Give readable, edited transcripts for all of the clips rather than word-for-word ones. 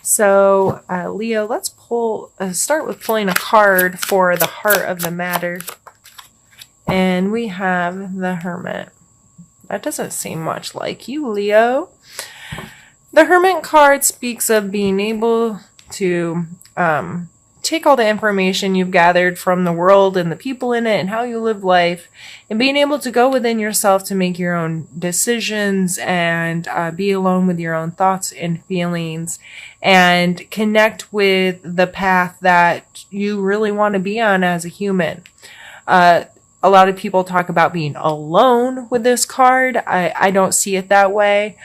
So, Leo, let's start with pulling a card for the heart of the matter. And we have the Hermit. That doesn't seem much like you, Leo. The Hermit card speaks of being able to take all the information you've gathered from the world and the people in it and how you live life, and being able to go within yourself to make your own decisions and be alone with your own thoughts and feelings and connect with the path that you really want to be on as a human. A lot of people talk about being alone with this card. I don't see it that way.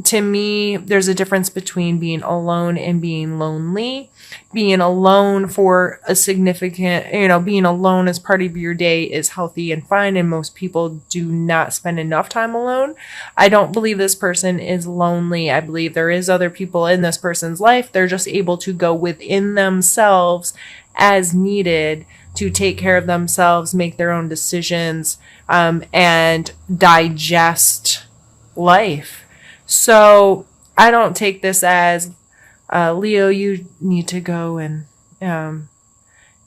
To me, there's a difference between being alone and being lonely. Being alone for a significant, being alone as part of your day is healthy and fine, and most people do not spend enough time alone. I don't believe this person is lonely. I believe there is other people in this person's life. They're just able to go within themselves as needed to take care of themselves, make their own decisions, and digest life. So I don't take this as, Leo, you need to go and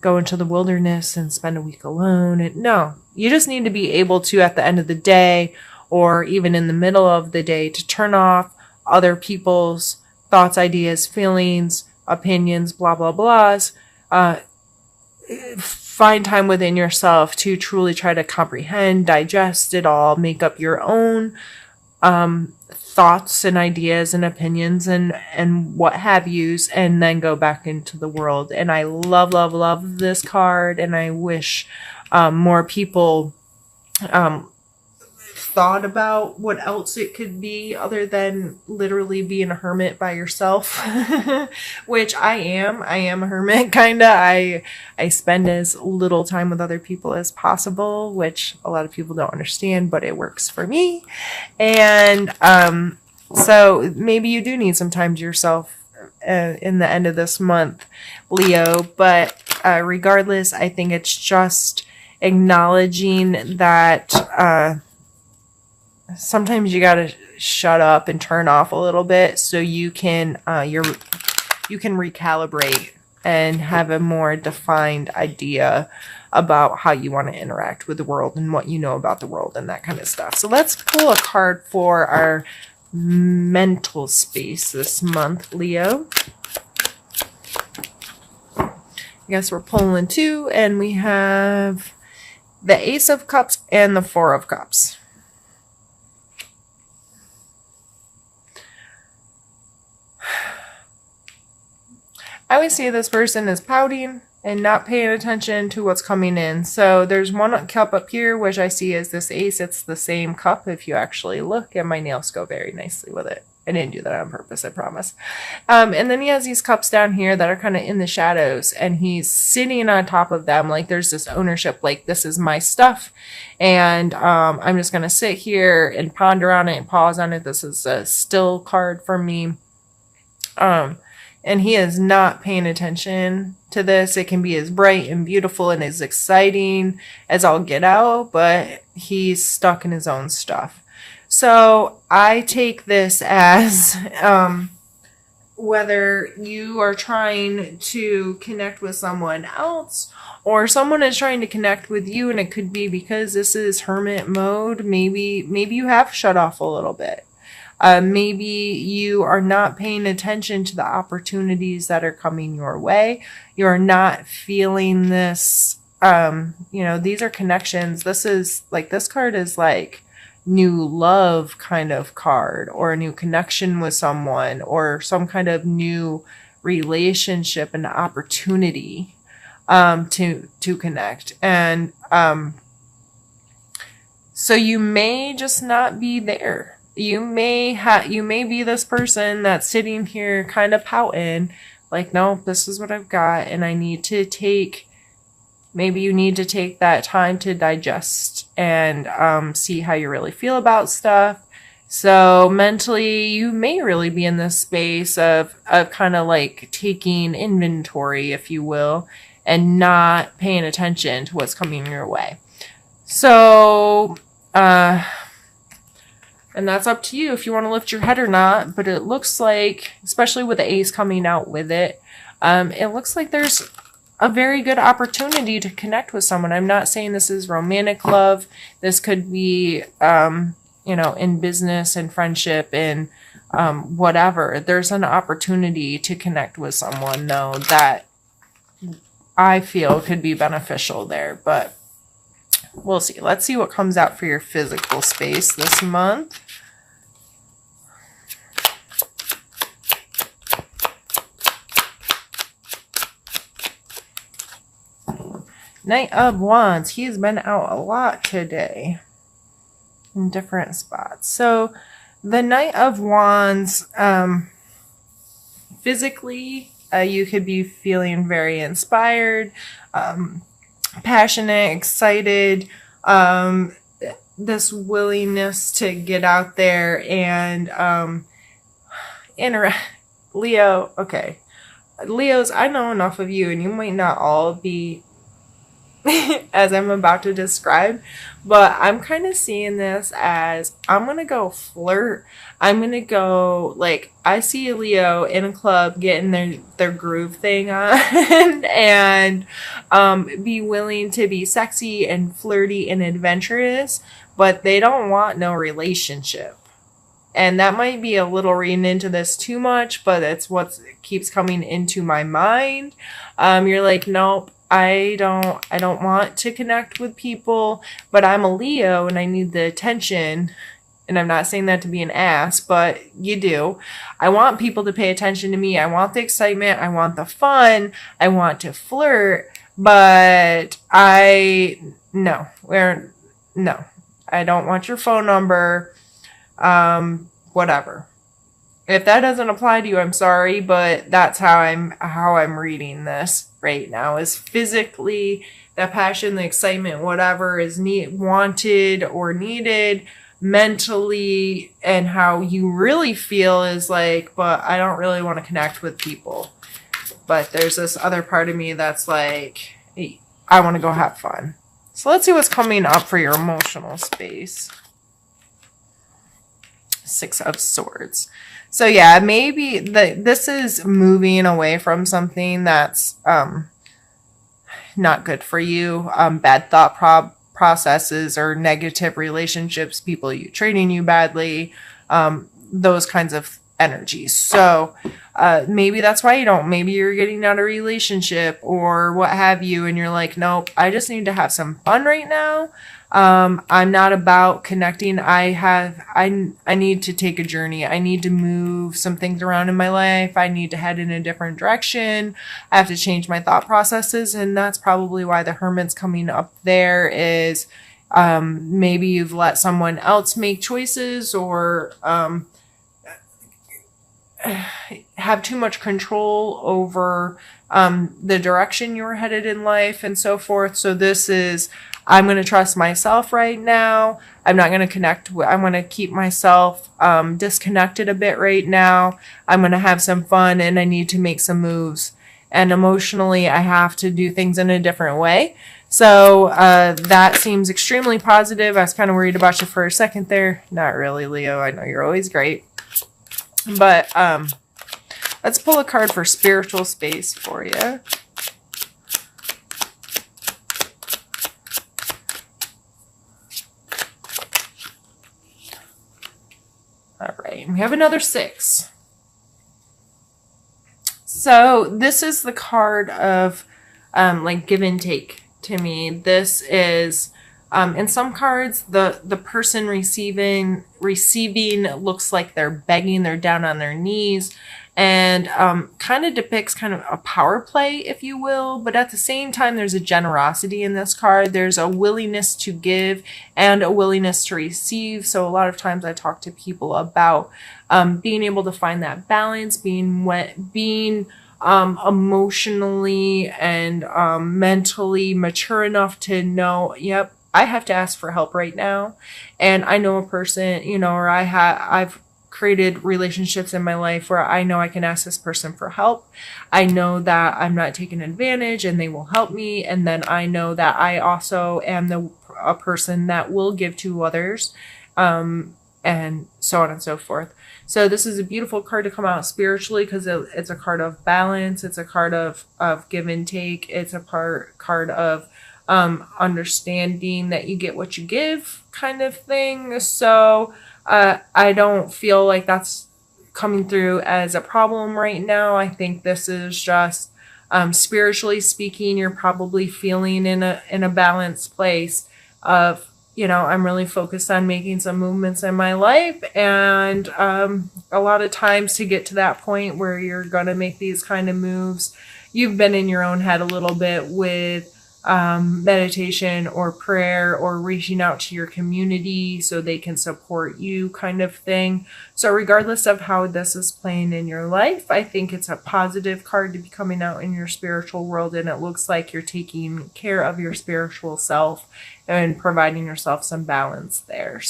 go into the wilderness and spend a week alone. No, you just need to be able to, at the end of the day, or even in the middle of the day, to turn off other people's thoughts, ideas, feelings, opinions, blah, blah, blahs. Find time within yourself to truly try to comprehend, digest it all, make up your own thoughts and ideas and opinions and what have yous, and then go back into the world. And I love, love, love this card, and I wish more people thought about what else it could be other than literally being a hermit by yourself, which I am a hermit, kind of. I spend as little time with other people as possible, which a lot of people don't understand, but it works for me. And so maybe you do need some time to yourself in the end of this month, Leo, but regardless, I think it's just acknowledging that sometimes you gotta shut up and turn off a little bit so you can you can recalibrate and have a more defined idea about how you want to interact with the world and what you know about the world and that kind of stuff. So let's pull a card for our mental space this month, Leo. I guess we're pulling two, and we have the Ace of Cups and the Four of Cups. I always see this person is pouting and not paying attention to what's coming in. So there's one cup up here, which I see as this ace. It's the same cup if you actually look, and my nails go very nicely with it. I didn't do that on purpose, I promise. And then he has these cups down here that are kind of in the shadows, and he's sitting on top of them like there's this ownership, like this is my stuff, and I'm just going to sit here and ponder on it and pause on it. This is a still card for me. And he is not paying attention to this. It can be as bright and beautiful and as exciting as all get out, but he's stuck in his own stuff. So I take this as whether you are trying to connect with someone else or someone is trying to connect with you, and it could be because this is hermit mode. Maybe you have shut off a little bit. Maybe you are not paying attention to the opportunities that are coming your way. You're not feeling this, these are connections. This card is like new love kind of card, or a new connection with someone, or some kind of new relationship and opportunity, to connect. And, so you may just not be there. You may be this person that's sitting here kind of pouting, like, no, this is what I've got, and maybe you need to take that time to digest and see how you really feel about stuff. So mentally, you may really be in this space of kind of like taking inventory, if you will, and not paying attention to what's coming your way. So, And that's up to you if you want to lift your head or not. But it looks like, especially with the ace coming out with it, it looks like there's a very good opportunity to connect with someone. I'm not saying this is romantic love. This could be, in business and friendship and whatever. There's an opportunity to connect with someone, though, that I feel could be beneficial there. But we'll see. Let's see what comes out for your physical space this month. Knight of Wands. He's been out a lot today in different spots. So the Knight of Wands, physically, you could be feeling very inspired, passionate, excited, this willingness to get out there and Leo, okay. Leos, I know enough of you, and you might not all be as I'm about to describe, but I'm kind of seeing this as I'm going to go flirt. I'm going to go, like, I see a Leo in a club getting their groove thing on and be willing to be sexy and flirty and adventurous, but they don't want no relationship. And that might be a little reading into this too much, but it's what keeps coming into my mind. You're like, nope. I don't want to connect with people, but I'm a Leo and I need the attention. And I'm not saying that to be an ass, but you do. I want people to pay attention to me. I want the excitement. I want the fun. I want to flirt, but no, I don't want your phone number. Whatever. If that doesn't apply to you, I'm sorry, but that's how I'm reading this right now. Is physically the passion, the excitement, whatever is wanted or needed. Mentally, and how you really feel is like, but I don't really want to connect with people. But there's this other part of me that's like, hey, I want to go have fun. So let's see what's coming up for your emotional space. Six of Swords. So yeah, maybe this is moving away from something that's not good for you. Bad thought processes or negative relationships, people treating you badly, those kinds of energies. So maybe that's why maybe you're getting out of a relationship or what have you, and you're like, nope, I just need to have some fun right now. I'm not about connecting. I need to take a journey. I need to move some things around in my life. I need to head in a different direction. I have to change my thought processes. And that's probably why the Hermit's coming up there is, maybe you've let someone else make choices or, have too much control over, the direction you're headed in life and so forth. So this is, I'm going to trust myself right now. I'm not going to connect I'm going to keep myself disconnected a bit right now. I'm going to have some fun and I need to make some moves. And emotionally, I have to do things in a different way. So that seems extremely positive. I was kind of worried about you for a second there. Not really, Leo. I know you're always great. But let's pull a card for spiritual space for you. All right, we have another 6. So this is the card of like give and take to me. This is in some cards the person receiving looks like they're begging, they're down on their knees, and kind of depicts kind of a power play, if you will. But at the same time, there's a generosity in this card. There's a willingness to give and a willingness to receive. So a lot of times I talk to people about being able to find that balance, being emotionally and mentally mature enough to know, yep, I have to ask for help right now. And I know a person, or I've created relationships in my life where I know I can ask this person for help. I know that I'm not taking advantage and they will help me. And then I know that I also am a person that will give to others. And and so on and so forth. So this is a beautiful card to come out spiritually because it's a card of balance. It's a card of give and take. It's a card of understanding that you get what you give kind of thing. So I don't feel like that's coming through as a problem right now. I think this is just spiritually speaking, you're probably feeling in a balanced place of, I'm really focused on making some movements in my life. And a lot of times to get to that point where you're going to make these kind of moves, you've been in your own head a little bit with meditation or prayer or reaching out to your community so they can support you kind of thing. So regardless of how this is playing in your life, I think it's a positive card to be coming out in your spiritual world, and it looks like you're taking care of your spiritual self and providing yourself some balance there.